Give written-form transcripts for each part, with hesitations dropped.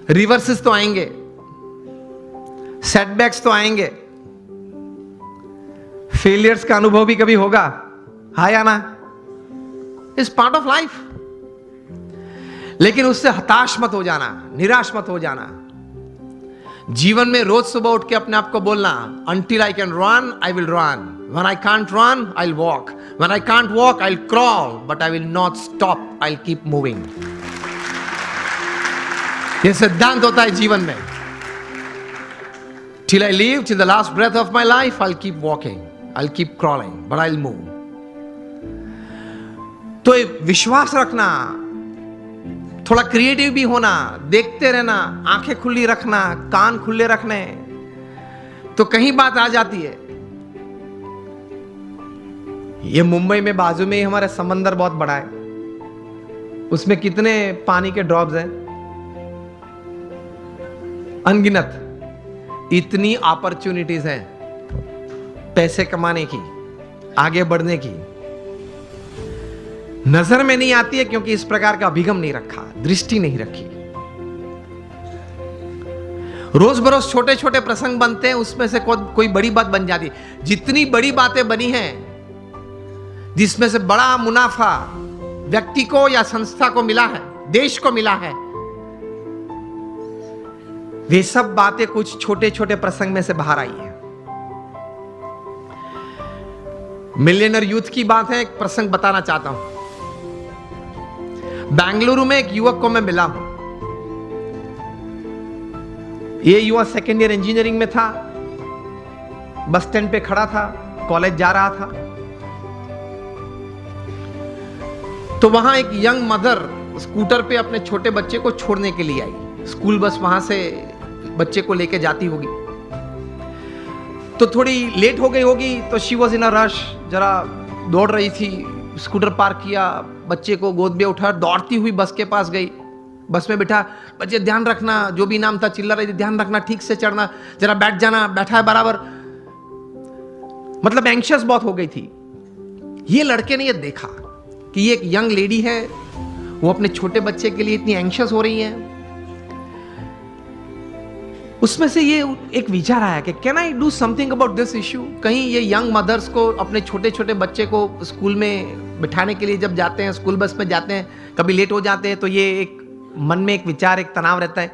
Reverses तो आएंगे, setbacks तो आएंगे, फेलियर्स का अनुभव भी कभी होगा, हाँ या ना? Is part of life. लेकिन उससे हताश मत हो जाना, निराश मत हो जाना। जीवन में रोज सुबह उठ के अपने आप को बोलना, until I can run, I will run. When I can't run, I'll walk. When I can't walk, I'll crawl. But I will not stop. I'll keep moving. ये सिद्धांत होता है जीवन में। Till I live, till the last breath of my life, I'll keep walking. I'll keep crawling, but I'll move. तो विश्वास रखना, थोड़ा क्रिएटिव भी होना, देखते रहना, आंखें खुली रखना, कान खुले रखने, तो कहीं बात आ जाती है। ये मुंबई में बाजू में ही हमारा समंदर बहुत बड़ा है, उसमें कितने पानी के ड्रॉप्स हैं, अनगिनत। इतनी अपॉर्चुनिटीज हैं पैसे कमाने की, आगे बढ़ने की, नजर में नहीं आती है क्योंकि इस प्रकार का अभिगम नहीं रखा, दृष्टि नहीं रखी। रोज बरोज छोटे छोटे प्रसंग बनते हैं, उसमें से कोई बड़ी बात बन जाती है। जितनी बड़ी बातें बनी हैं, जिसमें से बड़ा मुनाफा व्यक्ति को या संस्था को मिला है, देश को मिला है, वे सब बातें कुछ छोटे छोटे प्रसंग में से बाहर आई है। मिलियनर यूथ की बात है, एक प्रसंग बताना चाहता हूं। बेंगलुरु में एक युवक को मैं मिला हूं। ये युवक सेकेंड ईयर इंजीनियरिंग में था, बस स्टैंड पे खड़ा था, कॉलेज जा रहा था। तो वहां एक यंग मदर स्कूटर पे अपने छोटे बच्चे को छोड़ने के लिए आई। स्कूल बस वहां से बच्चे को लेके जाती होगी, तो थोड़ी लेट हो गई होगी, तो she was in a rush, जरा दौड़ रही थी। स्कूटर पार्क किया, बच्चे को गोद में उठा, दौड़ती हुई बस के पास गई, बस में बिठा, बच्चे ध्यान रखना, जो भी नाम था चिल्ला रही थी, ध्यान रखना, ठीक से चढ़ना, जरा बैठ जाना, बैठा है बराबर। मतलब एंशियस बहुत हो गई थी। ये लड़के ने ये देखा कि ये एक यंग लेडी है, वो अपने छोटे बच्चे के लिए इतनी एंशियस हो रही है। उसमें से ये एक विचार आया कि can I do something about this issue. कहीं ये यंग मदर्स को, अपने छोटे छोटे बच्चे को स्कूल में बिठाने के लिए जब जाते हैं, स्कूल बस में जाते हैं, कभी लेट हो जाते हैं, तो ये एक मन में एक विचार, एक तनाव रहता है।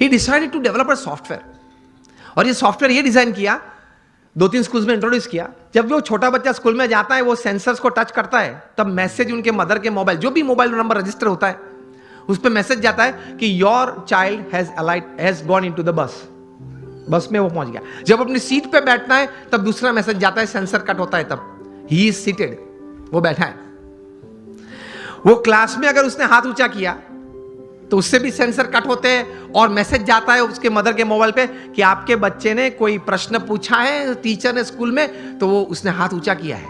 He decided to develop a software, और ये सॉफ्टवेयर ये डिजाइन किया, 2-3 स्कूल्स में इंट्रोड्यूस किया। जब वो छोटा बच्चा स्कूल में जाता है, वो सेंसर्स को टच करता है, तब मैसेज उनके मदर के मोबाइल, जो भी मोबाइल नंबर रजिस्टर होता है, उस पर मैसेज जाता है कि your child has gone into the bus. बस में वो पहुंच गया। जब अपनी सीट पे बैठना है, तब दूसरा मैसेज जाता है, सेंसर कट होता है, तब ही इज सीटेड, वो बैठा है। वो क्लास में अगर उसने हाथ ऊंचा किया तो उससे भी सेंसर कट होते हैं, और मैसेज जाता है उसके मदर के मोबाइल पे कि आपके बच्चे ने कोई प्रश्न पूछा है टीचर ने स्कूल में, तो वो उसने हाथ ऊंचा किया है।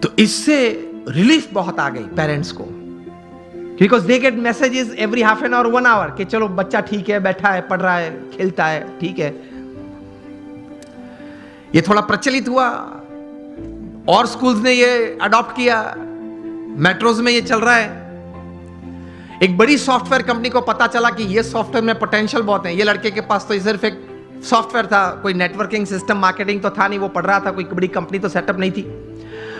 तो इससे रिलीफ बहुत आ गई पेरेंट्स को, because they get messages every half an hour, 1 hour, कि चलो बच्चा ठीक है, बैठा है, पढ़ रहा है, खेलता है, ठीक है। ये थोड़ा प्रचलित हुआ और स्कूल्स ने ये अडॉप्ट किया, मेट्रोज में ये चल रहा है। एक बड़ी सॉफ्टवेयर कंपनी को पता चला कि ये सॉफ्टवेयर में पोटेंशियल बहुत है। ये लड़के के पास तो सिर्फ एक सॉफ्टवेयर था, कोई नेटवर्किंग सिस्टम, मार्केटिंग तो था नहीं, वो पढ़ रहा था, कोई बड़ी कंपनी तो सेटअप नहीं थी।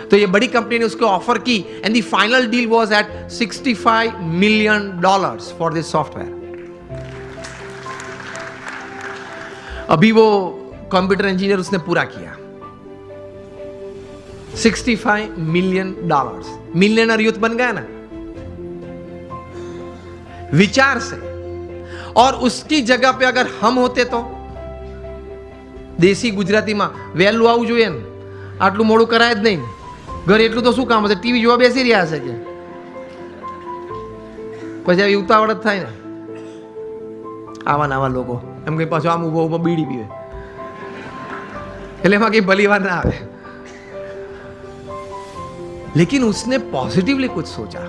तो ये बड़ी कंपनी ने उसको ऑफर की, and the final deal was at $65 million for this software. अभी वो कंप्यूटर इंजीनियर उसने पूरा किया। $65 million, मिलियनर यूथ बन गया ना विचार से। और उसकी जगह पे अगर हम होते तो, દેશી ગુજરાતીમાં વહેલું આવવું જોઈએ ને, આટલું મોડું કરાય જ નહીં, ઘરે એટલું તો શું કામ હશે, ટીવી જોવા બેસી રહ્યા હશે કે પછી આવી ઉતાવળ જ થાય ને। આવા ને આવા લોકો એમ કે પાછું આમ ઊભો ઊભો બીડી પીવે, એટલે એમાં કઈ ભલી વાત ના આવે। लेकिन उसने पॉजिटिवली कुछ सोचा।